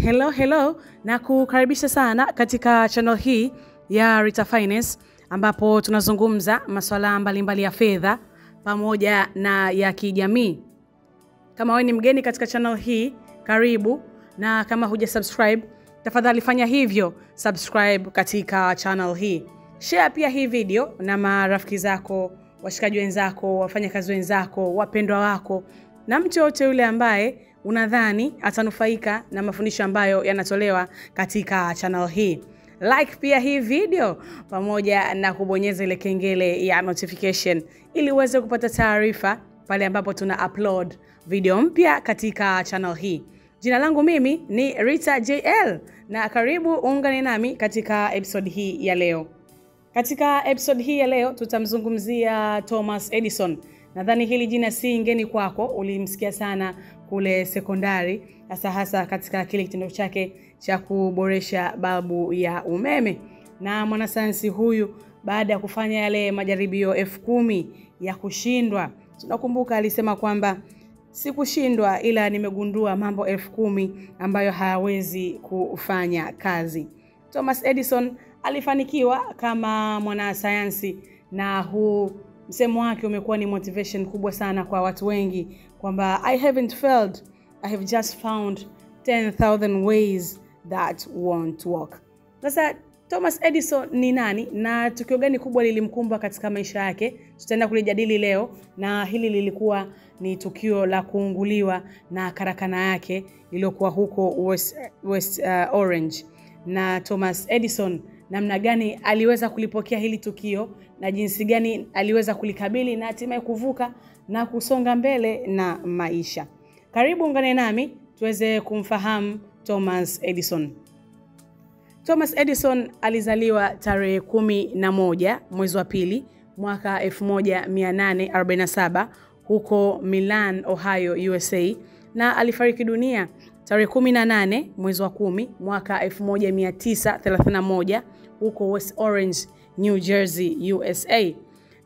Hello na kukaribisha sana katika channel hii ya Rita Finance, ambapo tunazungumza masuala mbalimbali ya fedha pamoja na ya kijamii. Kama wewe ni mgeni katika channel hii, karibu, na kama hujasubscribe, tafadhali fanya hivyo, subscribe katika channel hii. Share pia hii video na marafiki zako, washikaji wenzako, wafanyakazi wenzako, wapendwa wako, na mtu yote yule ambaye unadhani atanufaika na mafundisho ambayo yanatolewa katika channel hii. Like pia hii video pamoja na kubonyeza ile kengele ya notification ili uweze kupata taarifa pale ambapo tuna upload video mpya katika channel hii. Jina langu mimi ni Rita JL, na karibu ungane nami katika episode hii ya leo. Katika episode hii ya leo tutamzungumzia Thomas Edison. Nadhani hili jina si ngeni kwako, ulimsikia sana kule sekondari, hasa katika kile kitendo chake cha kuboresha balbu ya umeme. Na mwanasayansi huyu, baada ya kufanya yale majaribio 10,000 ya kushindwa, tunakumbuka alisema kwamba sikushindwa, ila nimegundua mambo 10,000 ambayo hayawezi kufanya kazi. Thomas Edison alifanikiwa kama mwanasayansi, na huu msemo wake umekuwa ni motivation kubwa sana kwa watu wengi, kwamba I haven't failed, I have just found 10,000 ways that won't work. Sasa Thomas Edison ni nani na tukio gani kubwa lilimkumba katika maisha yake? Tutaenda kulijadili leo, na hili lilikuwa ni tukio la kuunguliwa na karakana yake iliyokuwa huko West Orange. Na Thomas Edison namna gani aliweza kulipokea hili tukio na jinsi gani aliweza kulikabili na hatimaye kuvuka na kusonga mbele na maisha. Karibu ungane nami tuweze kumfahamu Thomas Edison. Thomas Edison alizaliwa tarehe 11 mwezi wa pili mwaka 1847 huko Milan, Ohio, USA, na alifariki dunia tarehe 18 mwezi wa 10 mwaka 1931 huko West Orange, New Jersey, USA.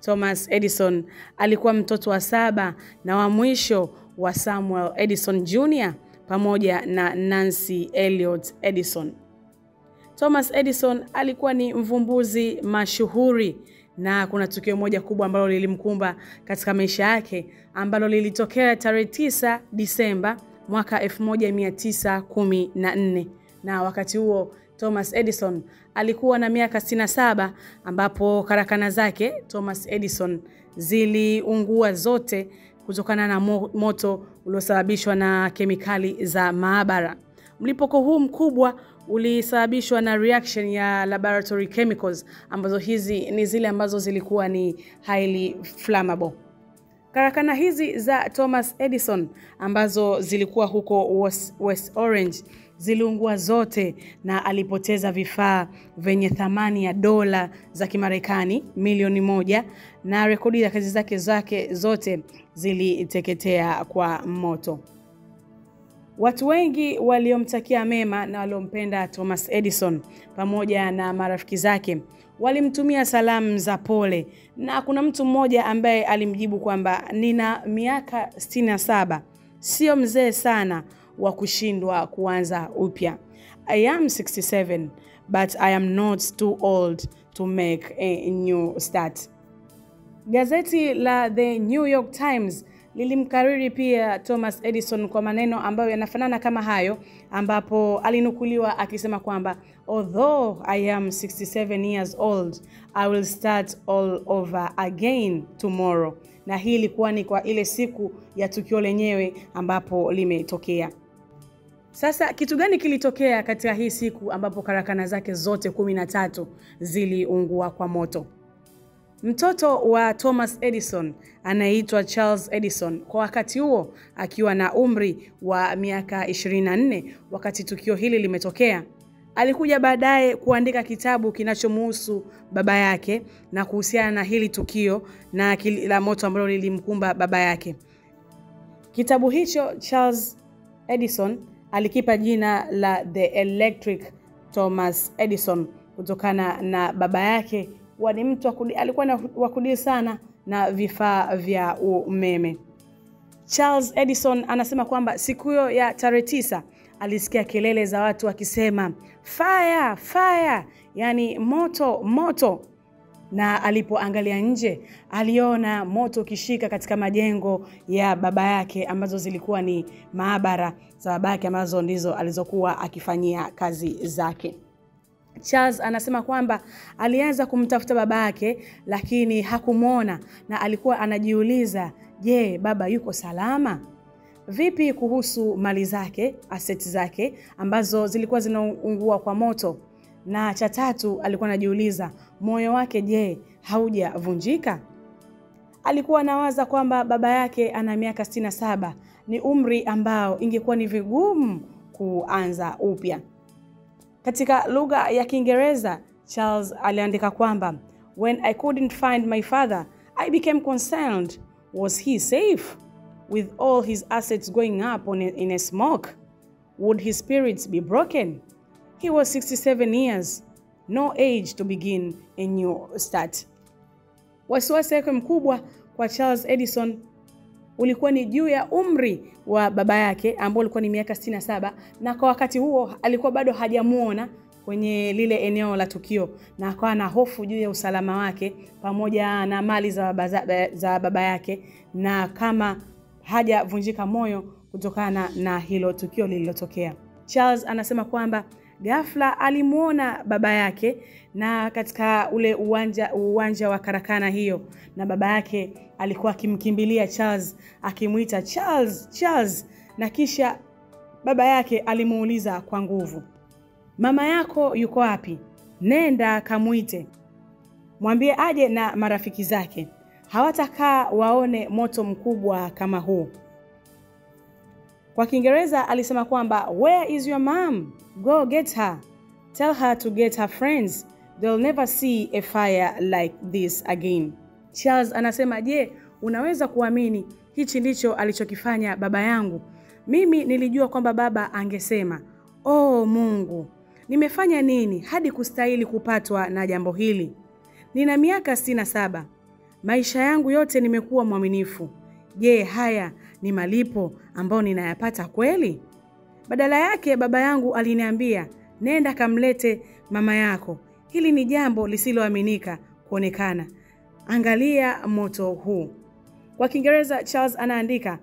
Thomas Edison alikuwa mtoto wa 7 na wa mwisho wa Samuel Edison Jr. pamoja na Nancy Elliot Edison. Thomas Edison alikuwa ni mvumbuzi mashuhuri, na kuna tukio moja kubwa ambalo lilimkumba katika maisha yake ambalo lilitokea tarehe 9 Disemba mwaka 1914, na wakati huo Thomas Edison alikuwa na miaka 67, ambapo karakana zake Thomas Edison ziliungua zote kutokana na moto uliosababishwa na kemikali za maabara. Mlipuko huu mkubwa ulisababishwa na reaction ya laboratory chemicals, ambazo hizi ni zile ambazo zilikuwa ni highly flammable. Karakana hizi za Thomas Edison ambazo zilikuwa huko West Orange ziliungua zote, na alipoteza vifaa venye thamani ya dola za Kimarekani milioni 1, na rekodi ya kazi zake zote ziliteketea kwa moto. Watu wengi waliomtakia mema na waliompenda Thomas Edison pamoja na marafiki zake walimtumia salamu za pole, na kuna mtu mmoja ambaye alimjibu kwamba nina miaka 67, sio mzee sana wa kushindwa kuanza upya. I am 67, but I am not too old to make a new start. Gazeti la The New York Times lilimkariri pia Thomas Edison kwa maneno ambayo yanafanana kama hayo, ambapo alinukuliwa akisema kwamba although I am 67 years old, I will start all over again tomorrow. Na hii ilikuwa ni kwa ile siku ya tukio lenyewe ambapo limetokea. Sasa kitu gani kilitokea katika hii siku ambapo karakana zake zote 13 ziliungua kwa moto? Mtoto wa Thomas Edison anaitwa Charles Edison, kwa wakati huo akiwa na umri wa miaka 24 wakati tukio hili limetokea. Alikuja baadaye kuandika kitabu kinachomhusu baba yake na kuhusiana na hili tukio na la moto ambalo lilimkumba baba yake. Kitabu hicho Charles Edison alikipa jina la The Electric Thomas Edison kutokana na baba yake ni mtu alikuwa wakudili sana na vifaa vya umeme. Charles Edison anasema kwamba siku hiyo ya tarehe 9 alisikia kelele za watu wakisema fire fire, yani moto moto. Na alipoangalia nje aliona moto ukishika katika majengo ya baba yake ambazo zilikuwa ni maabara za baba yake ambazo ndizo alizokuwa akifanyia kazi zake. Charles anasema kwamba alianza kumtafuta baba yake lakini hakumuona, na alikuwa anajiuliza, je, baba yuko salama? Vipi kuhusu mali zake, assets zake ambazo zilikuwa zinaungua kwa moto? Na cha tatu, alikuwa anajiuliza, moyo wake je, haujavunjika? Alikuwa anawaza kwamba baba yake ana miaka 67, ni umri ambao ingekuwa ni vigumu kuanza upya. Katika lugha ya Kiingereza, Charles aliandika kwamba, when I couldn't find my father, I became concerned. Was he safe? With all his assets going up in a smoke, would his spirits be broken? He was 67 years, no age to begin a new start. Wasiwasi wake mkubwa kwa Charles Edison ulikuwa ni juu ya umri wa baba yake ambao ulikuwa ni miaka 67, na kwa wakati huo alikuwa bado hajamuona kwenye lile eneo la tukio, na akawa na hofu juu ya usalama wake pamoja na mali za baba yake, na kama hajavunjika moyo kutokana na hilo tukio lililotokea. Charles anasema kwamba ghafla alimuona baba yake na katika ule uwanja wa karakana hiyo, na baba yake alikuwa akimkimbilia Charles akimuita Charles, Charles, na kisha baba yake alimuuliza kwa nguvu, mama yako yuko wapi? Nenda kamuite, mwambie aje na marafiki zake, hawatakaa waone moto mkubwa kama huu. Kwa Kiingereza alisema kwamba, where is your mom? Go get her. Tell her to get her friends. They'll never see a fire like this again. Charles anasema, je, unaweza kuamini hichi ndicho alichokifanya baba yangu? Mimi nilijua kwamba baba angesema, oh Mungu, nimefanya nini hadi kustahili kupatwa na jambo hili? Nina miaka 67. Maisha yangu yote nimekuwa mwaminifu. Je, haya ni malipo ambao ninayapata kweli? Badala yake baba yangu aliniambia, nenda kamlete mama yako. Hili ni jambo lisiloaminika kuonekana. Angalia moto huu. Kwa Kiingereza Charles anaandika,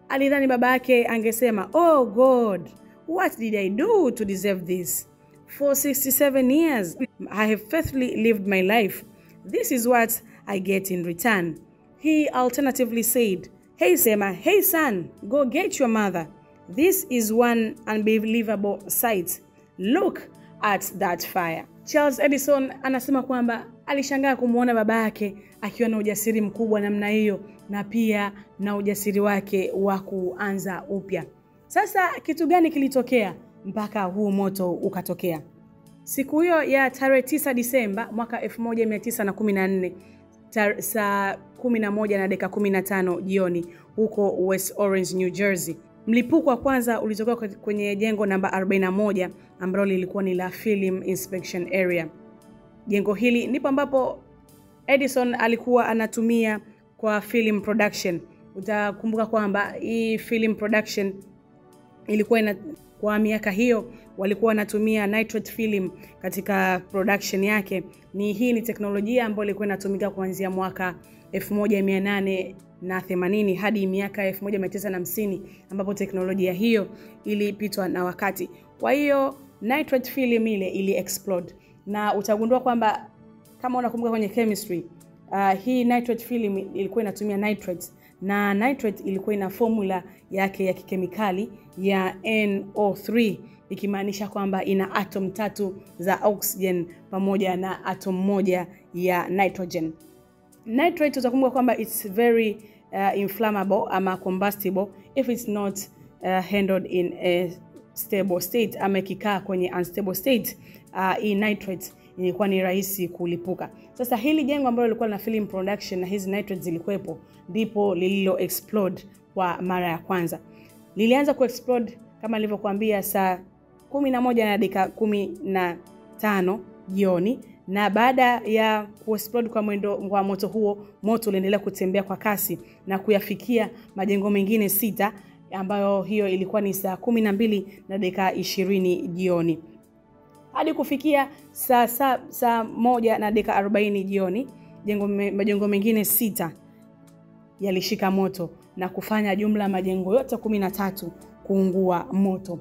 alidhani baba yake angesema, oh God, what did I do to deserve this? For 67 years, I have faithfully lived my life. This is what I get in return. He alternatively said, hey Sema, hey son, go get your mother. This is one unbelievable sight. Look at that fire. Charles Edison anasema kwamba alishangaa kumuona baba yake akiwa na ujasiri mkubwa namna hiyo, na pia na ujasiri wake wa kuanza upya. Sasa kitu gani kilitokea mpaka huu moto ukatokea? Siku hiyo ya tarehe 9 Disemba mwaka 1914, saa 11:15 jioni huko West Orange, New Jersey, mlipuko wa kwanza ulitokea kwenye jengo namba 41 ambalo lilikuwa ni la Film Inspection Area. Jengo hili ndipo ambapo Edison alikuwa anatumia kwa film production. Utakumbuka kwamba hii film production ilikuwa kwa miaka hiyo walikuwa wanatumia nitrate film katika production yake. Hii ni teknolojia ambayo ilikuwa inatumika kuanzia mwaka 1880 hadi miaka 1950 ambapo teknolojia hiyo ilipitwa na wakati. Kwa hiyo nitrate film ile ili explode, na utagundua kwamba kama unakumbuka kwenye chemistry, hii nitrate film ilikuwa inatumia nitrate, na nitrate ilikuwa ina formula yake ya kikemikali ya NO3, ikimaanisha kwamba ina atom 3 za oxygen pamoja na atom moja ya nitrogen. Nitrate utakumbuka kwamba it's very inflammable ama combustible if it's not handled in a stable state, ama ikikaa kwenye unstable state, hii nitrate ilikuwa ni rahisi kulipuka. Sasa hili jengo ambalo lilikuwa na film production na hizi nitrate zilikuwepo, ndipo lililo explode kwa mara ya kwanza. Lilianza kuexplode kama nilivyokuambia saa 11:15 jioni, na baada ya kuexplode kwa mwendo wa moto huo, moto uliendelea kutembea kwa kasi na kuyafikia majengo mengine 6 ambayo hiyo ilikuwa ni saa 12:20 jioni. Hadi kufikia saa 1:40 jioni, majengo mengine 6 yalishika moto na kufanya jumla majengo yote 13 kuungua moto.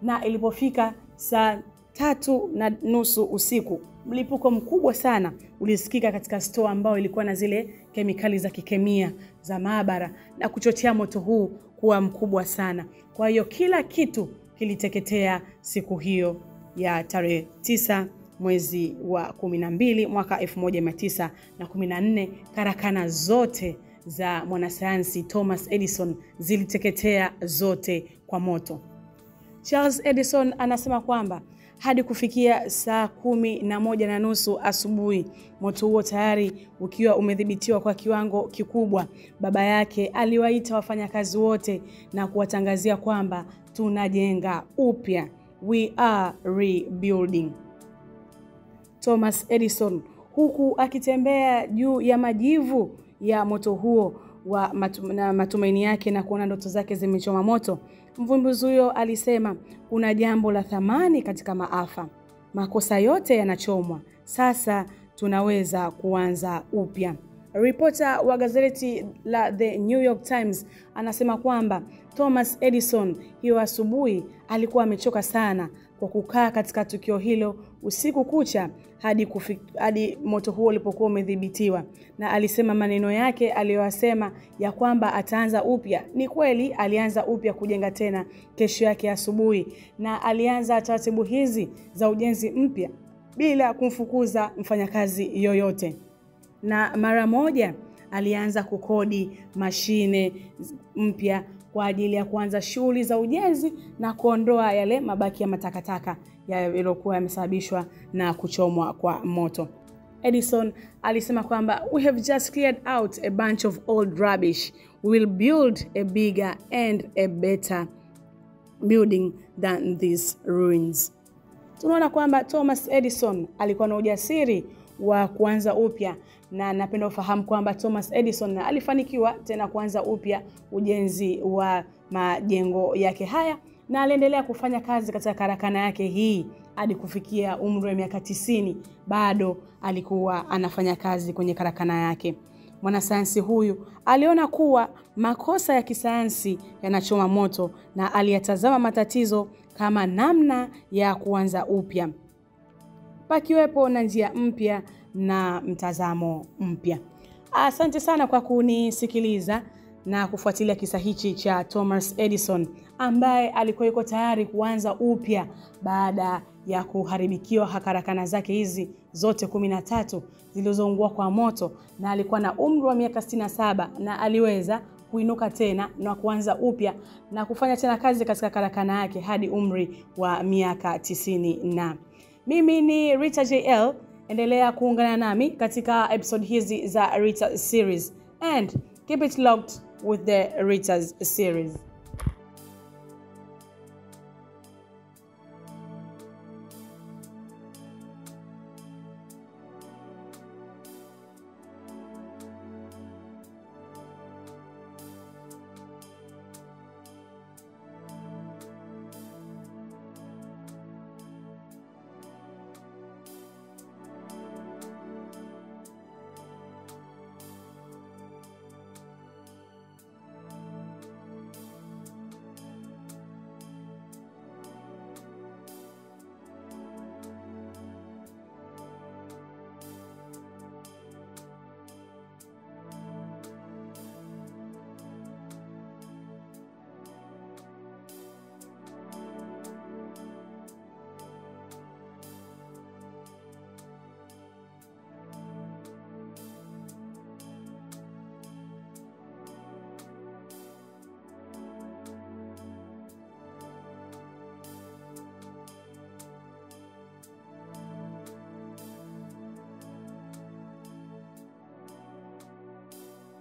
Na ilipofika saa 3:30 usiku, mlipuko mkubwa sana ulisikika katika store ambayo ilikuwa na zile kemikali za kikemia za maabara na kuchochea moto huu kuwa mkubwa sana. Kwa hiyo kila kitu kiliteketea siku hiyo ya tarehe 9 mwezi wa 12 mwaka 1914. Karakana zote za mwanasayansi Thomas Edison ziliteketea zote kwa moto. Charles Edison anasema kwamba hadi kufikia saa 11:30 asubuhi, moto huo tayari ukiwa umedhibitiwa kwa kiwango kikubwa, baba yake aliwaita wafanyakazi wote na kuwatangazia kwamba tunajenga upya, we are rebuilding. Thomas Edison, huku akitembea juu ya majivu ya moto huo na matumaini yake na kuona ndoto zake zimechoma moto, mvumbuzi huyo alisema, kuna jambo la thamani katika maafa. Makosa yote yanachomwa. Sasa tunaweza kuanza upya. Ripota wa gazeti la The New York Times anasema kwamba Thomas Edison hiyo asubuhi alikuwa amechoka sana kwa kukaa katika tukio hilo usiku kucha hadi moto huo ulipokuwa umedhibitiwa, na alisema maneno yake aliyosema ya kwamba ataanza upya. Ni kweli alianza upya kujenga tena kesho yake asubuhi, na alianza taratibu hizi za ujenzi mpya bila kumfukuza mfanyakazi yoyote. Na mara moja alianza kukodi mashine mpya kwa ajili ya kuanza shughuli za ujenzi na kuondoa yale mabaki ya matakataka yaliyokuwa yamesababishwa na kuchomwa kwa moto. Edison alisema kwamba we have just cleared out a bunch of old rubbish. We will build a bigger and a better building than these ruins. Tunaona kwamba Thomas Edison alikuwa na ujasiri wa kuanza upya, na napenda ufahamu kwamba Thomas Edison alifanikiwa tena kuanza upya ujenzi wa majengo yake haya, na aliendelea kufanya kazi katika karakana yake hii hadi kufikia umri wa miaka 90. Bado alikuwa anafanya kazi kwenye karakana yake. Mwanasayansi huyu aliona kuwa makosa ya kisayansi yanachoma moto, na aliyatazama matatizo kama namna ya kuanza upya, pakiwepo na njia mpya na mtazamo mpya. Asante sana kwa kunisikiliza na kufuatilia kisa hichi cha Thomas Edison, ambaye alikuwa yuko tayari kuanza upya baada ya kuharibikiwa karakana zake hizi zote 13 zilizoungua kwa moto, na alikuwa na umri wa miaka 67, na aliweza kuinuka tena na kuanza upya na kufanya tena kazi katika karakana yake hadi umri wa miaka 90. Na mimi ni Rita JL. Endelea kuungana nami katika episode hizi za Rita series, and keep it locked with the Rita's series.